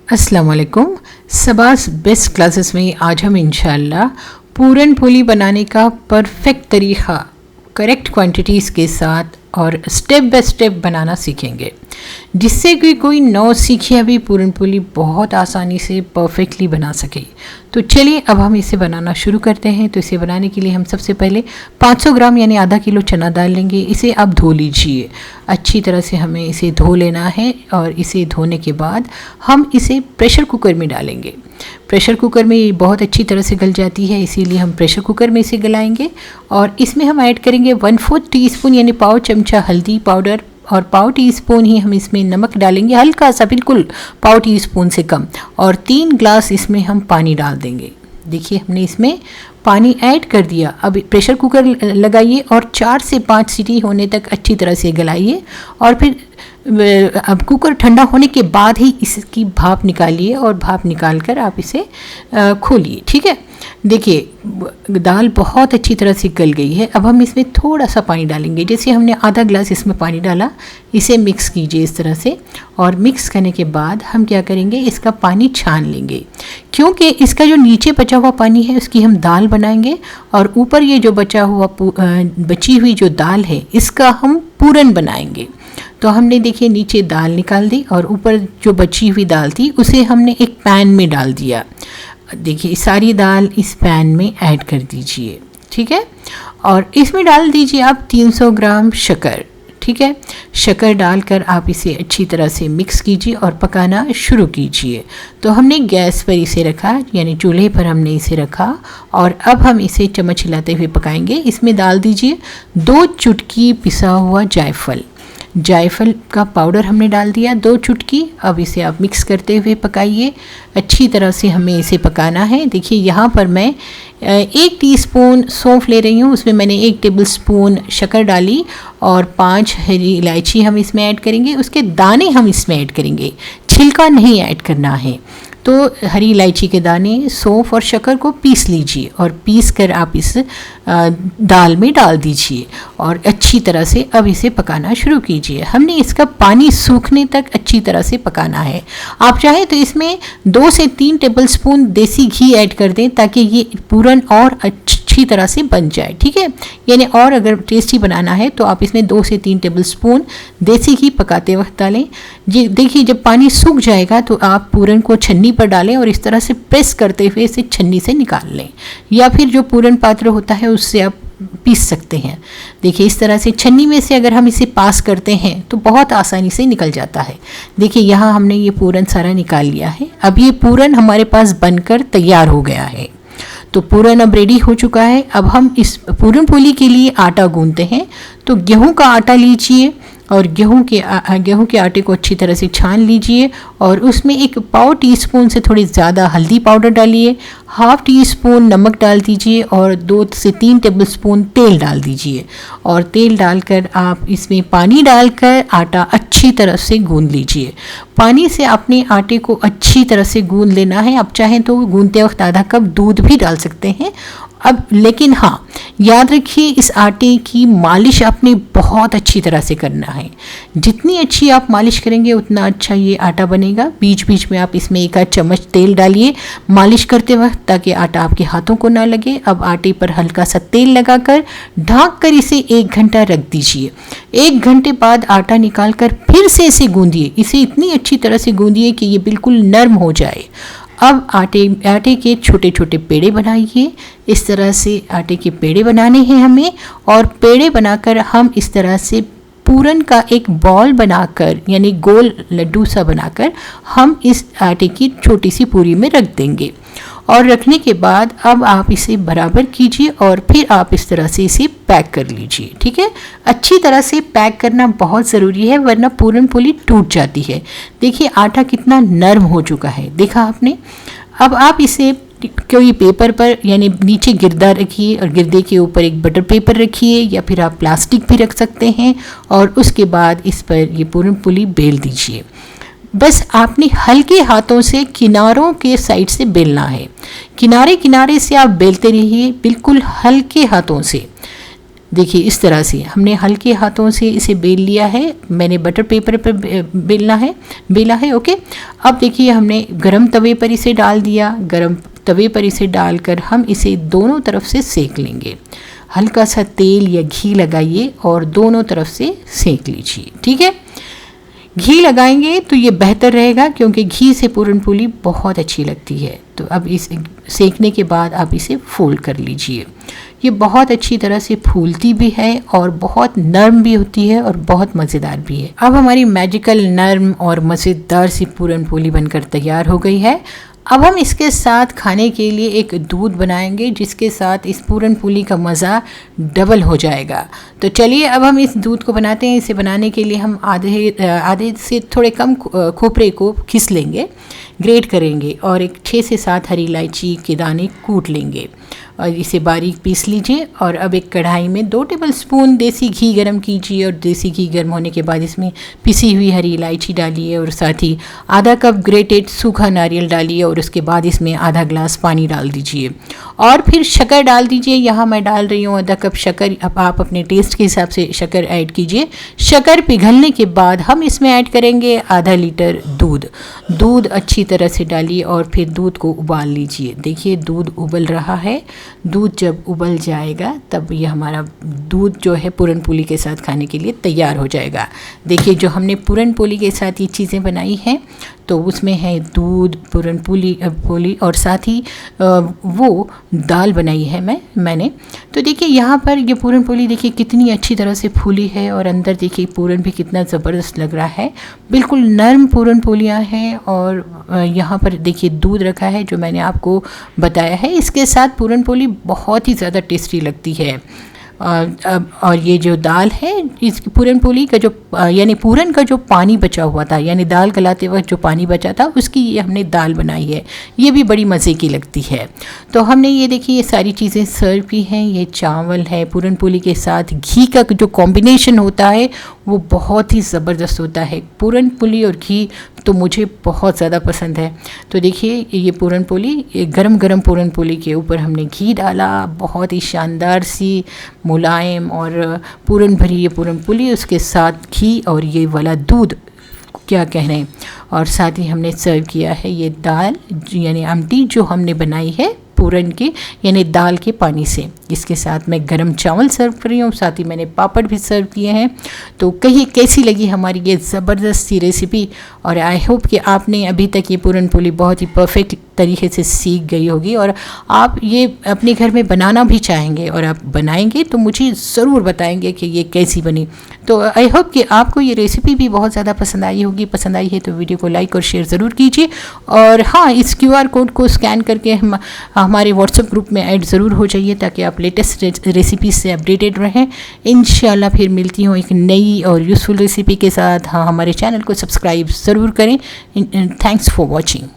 अस्सलाम वालेकुम। सबास best classes में आज हम इंशाल्लाह पूरन पोली बनाने का परफेक्ट तरीक़ा करेक्ट क्वांटिटीज़ के साथ और स्टेप बाय स्टेप बनाना सीखेंगे, जिससे कि कोई नौ सीखे अभी पूरन पोली बहुत आसानी से परफेक्टली बना सके। तो चलिए अब हम इसे बनाना शुरू करते हैं। तो इसे बनाने के लिए हम सबसे पहले 500 ग्राम यानी आधा किलो चना दाल लेंगे। इसे आप धो लीजिए, अच्छी तरह से हमें इसे धो लेना है और इसे धोने के बाद हम इसे प्रेशर कुकर में डालेंगे। प्रेशर कुकर में ये बहुत अच्छी तरह से गल जाती है, इसीलिए हम प्रेशर कुकर में इसे गलाएंगे। और इसमें हम ऐड करेंगे 1/4 टीस्पून यानी पाव चमचा हल्दी पाउडर और पाव टीस्पून ही हम इसमें नमक डालेंगे, हल्का सा, बिल्कुल पाव टीस्पून से कम। और 3 ग्लास इसमें हम पानी डाल देंगे। देखिए हमने इसमें पानी ऐड कर दिया। अब प्रेशर कुकर लगाइए और 4 से 5 सीटी होने तक अच्छी तरह से गलाइए। और फिर अब कुकर ठंडा होने के बाद ही इसकी भाप निकालिए और भाप निकाल कर आप इसे खोलिए। ठीक है, देखिए दाल बहुत अच्छी तरह से गल गई है। अब हम इसमें थोड़ा सा पानी डालेंगे, जैसे हमने आधा ग्लास इसमें पानी डाला। इसे मिक्स कीजिए इस तरह से, और मिक्स करने के बाद हम क्या करेंगे, इसका पानी छान लेंगे, क्योंकि इसका जो नीचे बचा हुआ पानी है उसकी हम दाल बनाएंगे और ऊपर ये जो बची हुई जो दाल है इसका हम पूरन बनाएंगे। तो हमने देखिए नीचे दाल निकाल दी और ऊपर जो बची हुई दाल थी उसे हमने एक पैन में डाल दिया। देखिए सारी दाल इस पैन में ऐड कर दीजिए। ठीक है, और इसमें डाल दीजिए आप 300 ग्राम शक्कर। ठीक है, शक्कर डालकर आप इसे अच्छी तरह से मिक्स कीजिए और पकाना शुरू कीजिए। तो हमने गैस पर इसे रखा, यानी चूल्हे पर हमने इसे रखा और अब हम इसे चम्मच हिलाते हुए पकाएंगे। इसमें डाल दीजिए 2 चुटकी पिसा हुआ जायफल का पाउडर हमने डाल दिया 2 चुटकी। अब इसे आप मिक्स करते हुए पकाइए, अच्छी तरह से हमें इसे पकाना है। देखिए यहाँ पर मैं 1 टीस्पून सौंफ ले रही हूँ, उसमें मैंने 1 टेबलस्पून शक्कर डाली और 5 हरी इलायची हम इसमें ऐड करेंगे। उसके दाने हम इसमें ऐड करेंगे, छिलका नहीं ऐड करना है। तो हरी इलायची के दाने, सौंफ और शक्कर को पीस लीजिए और पीस कर आप इस दाल में डाल दीजिए और अच्छी तरह से अब इसे पकाना शुरू कीजिए। हमने इसका पानी सूखने तक अच्छी तरह से पकाना है। आप चाहें तो इसमें 2 से 3 टेबलस्पून देसी घी ऐड कर दें ताकि ये पूरन और अच्छी तरह से बन जाए। ठीक है, यानी और अगर टेस्टी बनाना है तो आप इसमें 2 से 3 टेबलस्पून देसी घी पकाते वक्त डालें। जी देखिए जब पानी सूख जाएगा तो आप पूरन को छन्नी पर डालें और इस तरह से प्रेस करते हुए इसे छन्नी से निकाल लें, या फिर जो पूरन पात्र होता है उससे आप पीस सकते हैं। देखिए इस तरह से छन्नी में से अगर हम इसे पास करते हैं तो बहुत आसानी से निकल जाता है। देखिए यहाँ हमने ये पूरन सारा निकाल लिया है। अब ये पूरन हमारे पास बनकर तैयार हो गया है। तो पूरन अब रेडी हो चुका है। अब हम इस पूरन पोली के लिए आटा गूंथते हैं। तो गेहूं का आटा लीजिए और गेहूं के आटे को अच्छी तरह से छान लीजिए और उसमें 1 पाव टीस्पून से थोड़ी ज़्यादा हल्दी पाउडर डालिए, 1/2 टीस्पून नमक डाल दीजिए और 2 से 3 टेबलस्पून तेल डाल दीजिए। और तेल डालकर आप इसमें पानी डालकर आटा अच्छी तरह से गूंद लीजिए। पानी से अपने आटे को अच्छी तरह से गूंद लेना है। आप चाहें तो गूंदते वक्त आधा कप दूध भी डाल सकते हैं। अब लेकिन हाँ, याद रखिए इस आटे की मालिश आपने बहुत अच्छी तरह से करना है। जितनी अच्छी आप मालिश करेंगे उतना अच्छा ये आटा बनेगा। बीच बीच में आप इसमें 1 आध चम्मच तेल डालिए मालिश करते वक्त, ताकि आटा आपके हाथों को ना लगे। अब आटे पर हल्का सा तेल लगाकर ढक कर इसे 1 घंटा रख दीजिए। 1 घंटे बाद आटा निकाल कर फिर से इसे गूंदिए। इसे इतनी अच्छी तरह से गूंदिए कि ये बिल्कुल नरम हो जाए। अब आटे के छोटे छोटे पेड़े बनाइए। इस तरह से आटे के पेड़े बनाने हैं हमें, और पेड़े बनाकर हम इस तरह से पूरन का एक बॉल बनाकर, यानी गोल लड्डू सा बनाकर हम इस आटे की छोटी सी पूरी में रख देंगे। और रखने के बाद अब आप इसे बराबर कीजिए और फिर आप इस तरह से इसे पैक कर लीजिए। ठीक है, अच्छी तरह से पैक करना बहुत ज़रूरी है, वरना पूरन पोली टूट जाती है। देखिए आटा कितना नरम हो चुका है, देखा आपने। अब आप इसे कोई पेपर पर, यानी नीचे गिरदा रखिए और गिरदे के ऊपर एक बटर पेपर रखिए, या फिर आप प्लास्टिक भी रख सकते हैं। और उसके बाद इस पर ये पूरन पोली बेल दीजिए। बस आपने हल्के हाथों से किनारों के साइड से बेलना है। किनारे किनारे से आप बेलते रहिए, बिल्कुल हल्के हाथों से। देखिए इस तरह से हमने हल्के हाथों से इसे बेल लिया है। मैंने बटर पेपर पर बेला है। ओके, अब देखिए हमने गरम तवे पर इसे डाल दिया। गरम तवे पर इसे डालकर हम इसे दोनों तरफ से सेक लेंगे। हल्का सा तेल या घी लगाइए और दोनों तरफ से सेक लीजिए। ठीक है, घी लगाएंगे तो ये बेहतर रहेगा क्योंकि घी से पूरन पोली बहुत अच्छी लगती है। तो अब इस सेकने के बाद आप इसे फोल्ड कर लीजिए। ये बहुत अच्छी तरह से फूलती भी है और बहुत नरम भी होती है और बहुत मज़ेदार भी है। अब हमारी मैजिकल नरम और मज़ेदार सी पूरन पोली बनकर तैयार हो गई है। अब हम इसके साथ खाने के लिए एक दूध बनाएंगे जिसके साथ इस पूरन पोली का मज़ा डबल हो जाएगा। तो चलिए अब हम इस दूध को बनाते हैं। इसे बनाने के लिए हम आधे से थोड़े कम खोपरे को घिस लेंगे, ग्रेट करेंगे और एक 6 से 7 हरी इलायची के दाने कूट लेंगे और इसे बारीक पीस लीजिए। और अब एक कढ़ाई में 2 टेबलस्पून देसी घी गरम कीजिए और देसी घी गर्म होने के बाद इसमें पिसी हुई हरी इलायची डालिए और साथ ही आधा कप ग्रेटेड सूखा नारियल डालिए और उसके बाद इसमें आधा ग्लास पानी डाल दीजिए और फिर शक्कर डाल दीजिए। यहाँ मैं डाल रही हूँ आधा कप शक्कर। अब आप अपने टेस्ट के हिसाब से शक्कर ऐड कीजिए। शक्कर पिघलने के बाद हम इसमें ऐड करेंगे आधा लीटर दूध अच्छी तरह से डालिए और फिर दूध को उबाल लीजिए। देखिए दूध उबल रहा है। दूध जब उबल जाएगा तब ये हमारा दूध जो है पूरन पोली के साथ खाने के लिए तैयार हो जाएगा। देखिए जो हमने पूरन पोली के साथ ये चीज़ें बनाई हैं तो उसमें है दूध, पूरन पोली और साथ ही वो दाल बनाई है मैंने। तो देखिए यहाँ पर ये पूरन पोली देखिए कितनी अच्छी तरह से फूली है और अंदर देखिए पूरन भी कितना ज़बरदस्त लग रहा है। बिल्कुल नरम पूरन पोलियाँ हैं और यहाँ पर देखिए दूध रखा है जो मैंने आपको बताया है। इसके साथ पूरन पोली बहुत ही ज़्यादा टेस्टी लगती है। और ये जो दाल है इस पूरन पोली का जो यानी पूरन का जो पानी बचा हुआ था, यानी दाल गलाते वक्त जो पानी बचा था उसकी ये हमने दाल बनाई है। ये भी बड़ी मज़े की लगती है। तो हमने ये देखिए ये सारी चीज़ें सर्व की हैं। ये चावल है पूरन पोली के साथ घी का जो कॉम्बिनेशन होता है वो बहुत ही ज़बरदस्त होता है। पूरन पोली और घी तो मुझे बहुत ज़्यादा पसंद है। तो देखिए ये पूरन पोली, गरम गरम पूरन पोली के ऊपर हमने घी डाला, बहुत ही शानदार सी मुलायम और पूरन भरी ये पूरन पोली, उसके साथ घी और ये वाला दूध, क्या कह रहे हैं। और साथ ही हमने सर्व किया है ये दाल यानी आमटी जो हमने बनाई है पूरन के यानी दाल के पानी से। इसके साथ मैं गरम चावल सर्व कर रही हूँ, साथ ही मैंने पापड़ भी सर्व किए हैं। तो कहीं कैसी लगी हमारी ये ज़बरदस्त सी रेसिपी। और आई होप कि आपने अभी तक ये पूरन पोली बहुत ही परफेक्ट तरीके से सीख गई होगी और आप ये अपने घर में बनाना भी चाहेंगे और आप बनाएंगे तो मुझे ज़रूर बताएंगे कि ये कैसी बनी। तो आई होप कि आपको ये रेसिपी भी बहुत ज़्यादा पसंद आई होगी। पसंद आई है तो वीडियो को लाइक और शेयर ज़रूर कीजिए। और हाँ, इस QR कोड को स्कैन करके हमारे व्हाट्सएप ग्रुप में ऐड ज़रूर हो जाइए ताकि आप लेटेस्ट रेसिपीज़ से अपडेटेड रहें। इंशाल्लाह फिर मिलती हूँ एक नई और यूज़फुल रेसिपी के साथ। हाँ, हमारे चैनल को सब्सक्राइब ज़रूर करें। Thanks for watching.